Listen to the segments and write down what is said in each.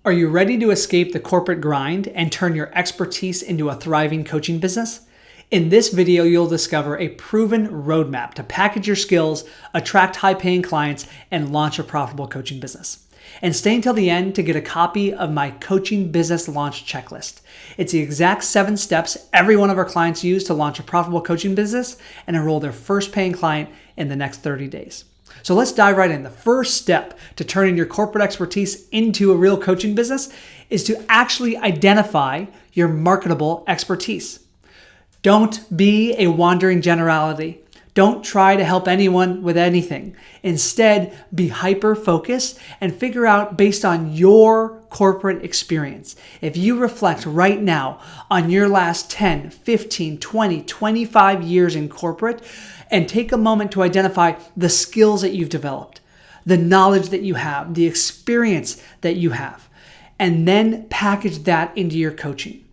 Are you ready to escape the corporate grind and turn your expertise into a thriving coaching business? In this video, you'll discover a proven roadmap to package your skills, attract high-paying clients, and launch a profitable coaching business. And stay until the end to get a copy of my coaching business launch checklist. It's the exact 7 steps every one of our clients use to launch a profitable coaching business and enroll their first paying client in the next 30 days. So let's dive right in. The first step to turning your corporate expertise into a real coaching business is to actually identify your marketable expertise. Don't be a wandering generality. Don't try to help anyone with anything. Instead, be hyper-focused and figure out based on your corporate experience. If you reflect right now on your last 10, 15, 20, 25 years in corporate and take a moment to identify the skills that you've developed, the knowledge that you have, the experience that you have, and then package that into your coaching.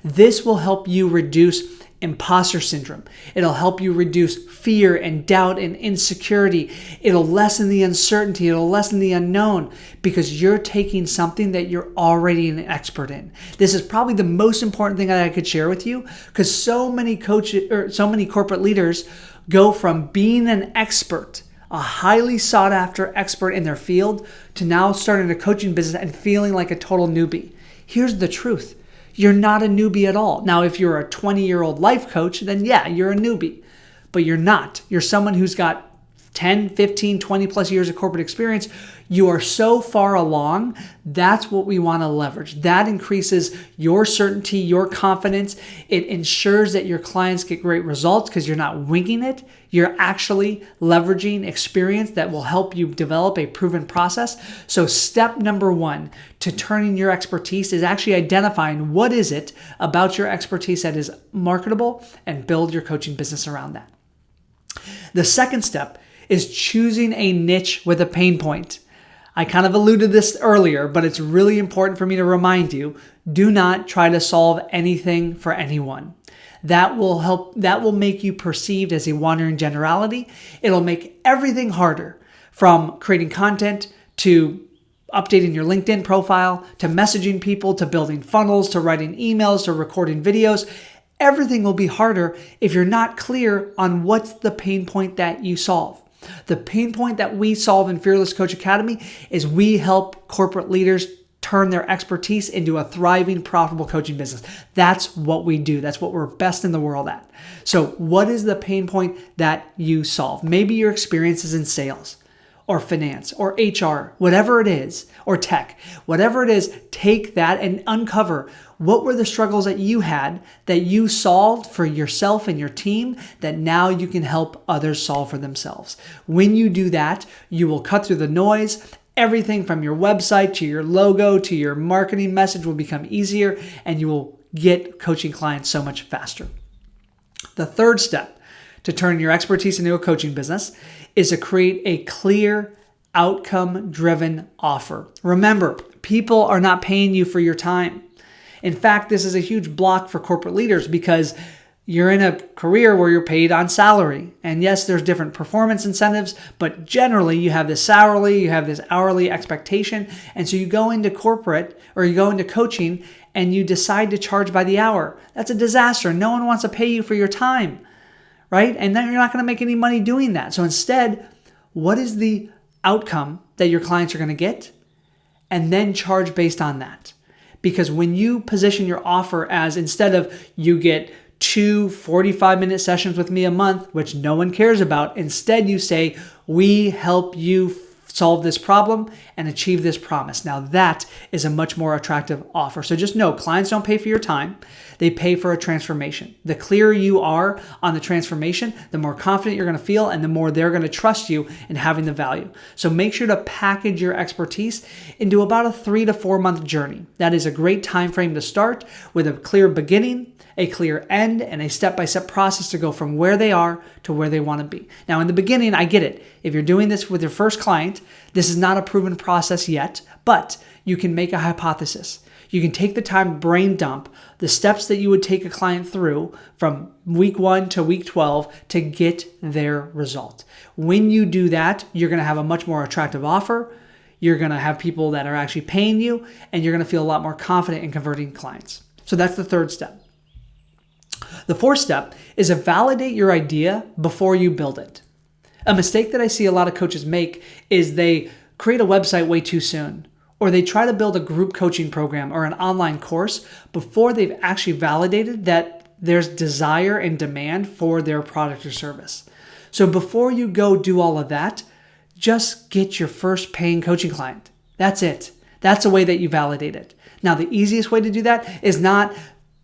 This will help you reduce imposter syndrome. It'll help you reduce fear and doubt and insecurity. It'll lessen the uncertainty. It'll lessen the unknown because you're taking something that you're already an expert in. This is probably the most important thing that I could share with you because so many corporate leaders go from being an expert, a highly sought after expert in their field, to now starting a coaching business and feeling like a total newbie. Here's the truth. You're not a newbie at all. Now, if you're a 20-year-old life coach, then yeah, you're a newbie. But you're not. You're someone who's got 10, 15, 20 plus years of corporate experience. You are so far along. That's what we want to leverage. That increases your certainty, your confidence. It ensures that your clients get great results because you're not winging it. You're actually leveraging experience that will help you develop a proven process. So step number 1 to turning your expertise is actually identifying what is it about your expertise that is marketable and build your coaching business around that. The second step is choosing a niche with a pain point. I kind of alluded to this earlier, but it's really important for me to remind you, do not try to solve anything for anyone. That will make you perceived as a wandering generality. It'll make everything harder, from creating content to updating your LinkedIn profile, to messaging people, to building funnels, to writing emails, to recording videos. Everything will be harder if you're not clear on what's the pain point that you solve. The pain point that we solve in Fearless Coach Academy is we help corporate leaders turn their expertise into a thriving, profitable coaching business. That's what we do. That's what we're best in the world at. So what is the pain point that you solve? Maybe your experience is in sales or finance or HR, whatever it is, or tech, whatever it is, take that and uncover what were the struggles that you had that you solved for yourself and your team that now you can help others solve for themselves. When you do that, you will cut through the noise. Everything from your website to your logo to your marketing message will become easier and you will get coaching clients so much faster. The third step to turn your expertise into a coaching business is to create a clear, outcome-driven offer. Remember, people are not paying you for your time. In fact, this is a huge block for corporate leaders because you're in a career where you're paid on salary. And yes, there's different performance incentives, but generally you have this hourly expectation. And so you go into corporate or you go into coaching and you decide to charge by the hour. That's a disaster. No one wants to pay you for your time, right? And then you're not going to make any money doing that. So instead, what is the outcome that your clients are going to get? And then charge based on that. Because when you position your offer as, instead of you get 2 45-minute sessions with me a month, which no one cares about, instead you say, we help you solve this problem and achieve this promise. Now that is a much more attractive offer. So just know, clients don't pay for your time. They pay for a transformation. The clearer you are on the transformation, the more confident you're going to feel and the more they're going to trust you in having the value. So make sure to package your expertise into about a 3 to 4 month journey. That is a great time frame to start with a clear beginning, a clear end, and a step-by-step process to go from where they are to where they want to be. Now, in the beginning, I get it. If you're doing this with your first client, this is not a proven process yet, but you can make a hypothesis. You can take the time to brain dump the steps that you would take a client through from week 1 to week 12 to get their result. When you do that, you're going to have a much more attractive offer. You're going to have people that are actually paying you, and you're going to feel a lot more confident in converting clients. So that's the third step. The fourth step is to validate your idea before you build it. A mistake that I see a lot of coaches make is they create a website way too soon, or they try to build a group coaching program or an online course before they've actually validated that there's desire and demand for their product or service. So before you go do all of that, just get your first paying coaching client. That's it. That's the way that you validate it. Now, the easiest way to do that is not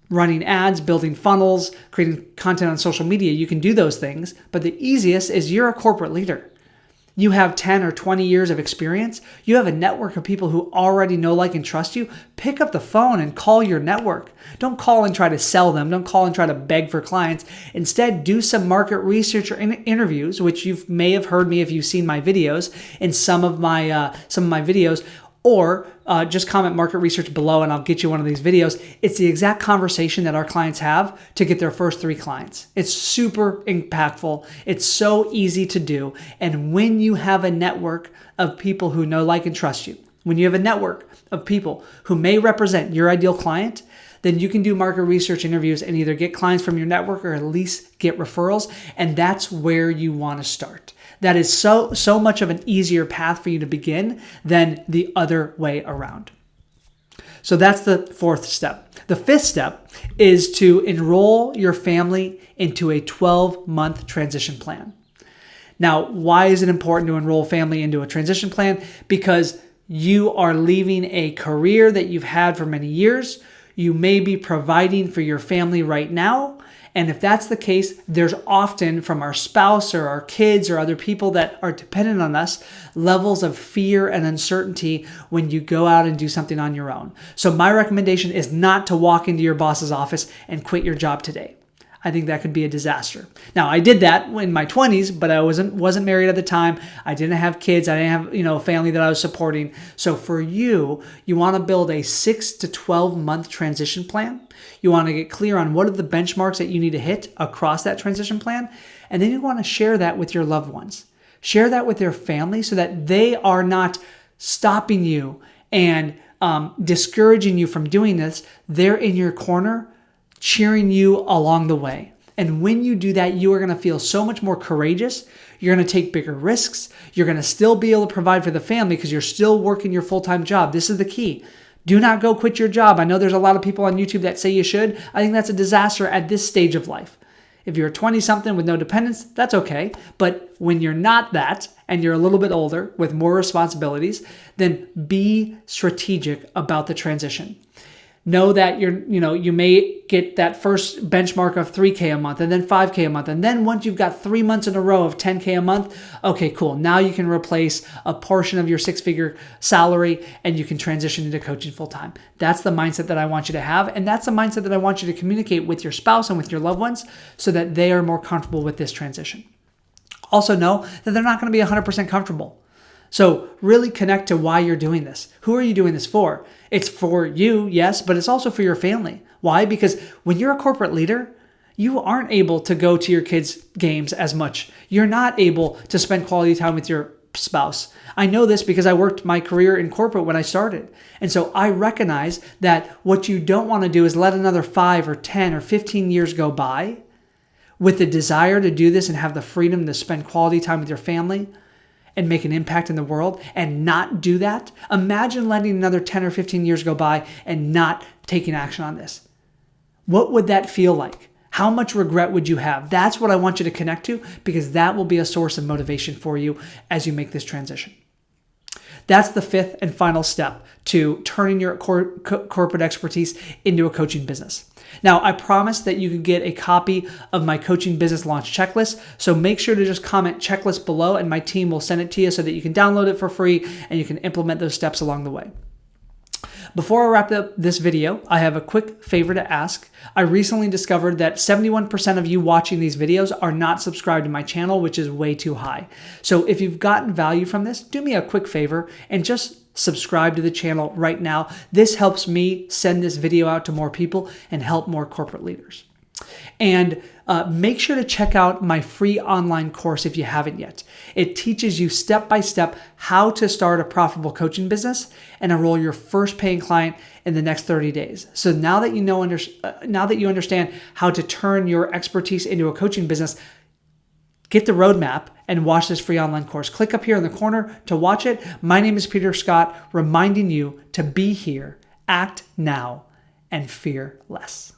running ads, building funnels, creating content on social media. You can do those things, but the easiest is you're a corporate leader. You have 10 or 20 years of experience. You have a network of people who already know, like, and trust you. Pick up the phone and call your network. Don't call and try to sell them. Don't call and try to beg for clients. Instead, do some market research or interviews, which you may have heard me if you've seen my videos in some of my videos, or just comment market research below and I'll get you one of these videos. It's the exact conversation that our clients have to get their first 3 clients. It's super impactful. It's so easy to do. And when you have a network of people who know, like, and trust you, when you have a network of people who may represent your ideal client, then you can do market research interviews and either get clients from your network or at least get referrals. And that's where you want to start. That is so much of an easier path for you to begin than the other way around. So that's the fourth step. The fifth step is to enroll your family into a 12-month transition plan. Now, why is it important to enroll family into a transition plan? Because you are leaving a career that you've had for many years. You may be providing for your family right now. And if that's the case, there's often from our spouse or our kids or other people that are dependent on us, levels of fear and uncertainty when you go out and do something on your own. So my recommendation is not to walk into your boss's office and quit your job today. I think that could be a disaster. Now, I did that in my 20s, but I wasn't married at the time. I didn't have kids. I didn't have, a family that I was supporting. So for you want to build a 6 to 12 month transition plan. You want to get clear on what are the benchmarks that you need to hit across that transition plan. And then you want to share that with your loved ones. Share that with their family so that they are not stopping you and discouraging you from doing this. They're in your corner, cheering you along the way. And when you do that, you are going to feel so much more courageous. You're going to take bigger risks. You're going to still be able to provide for the family because you're still working your full-time job. This is the key. Do not go quit your job. I know there's a lot of people on YouTube that say you should. I think that's a disaster at this stage of life. If you're 20-something with no dependents, that's okay. But when you're not that and you're a little bit older with more responsibilities, then be strategic about the transition. Know that you may get that first benchmark of 3K a month and then 5K a month. And then once you've got 3 months in a row of 10K a month, okay, cool. Now you can replace a portion of your 6-figure salary and you can transition into coaching full time. That's the mindset that I want you to have. And that's the mindset that I want you to communicate with your spouse and with your loved ones so that they are more comfortable with this transition. Also know that they're not going to be 100% comfortable. So really connect to why you're doing this. Who are you doing this for? It's for you, yes, but it's also for your family. Why? Because when you're a corporate leader, you aren't able to go to your kids' games as much. You're not able to spend quality time with your spouse. I know this because I worked my career in corporate when I started. And so I recognize that what you don't want to do is let another 5 or 10 or 15 years go by with the desire to do this and have the freedom to spend quality time with your family and make an impact in the world and not do that. Imagine letting another 10 or 15 years go by and not taking action on this. What would that feel like? How much regret would you have? That's what I want you to connect to because that will be a source of motivation for you as you make this transition. That's the fifth and final step to turning your corporate expertise into a coaching business. Now, I promise that you can get a copy of my coaching business launch checklist. So make sure to just comment checklist below and my team will send it to you so that you can download it for free and you can implement those steps along the way. Before I wrap up this video, I have a quick favor to ask. I recently discovered that 71% of you watching these videos are not subscribed to my channel, which is way too high. So if you've gotten value from this, do me a quick favor and just subscribe to the channel right now. This helps me send this video out to more people and help more corporate leaders. And make sure to check out my free online course if you haven't yet. It teaches you step by step how to start a profitable coaching business and enroll your first paying client in the next 30 days. So now that you understand how to turn your expertise into a coaching business, get the roadmap and watch this free online course. Click up here in the corner to watch it. My name is Peter Scott, reminding you to be here, act now, and fear less.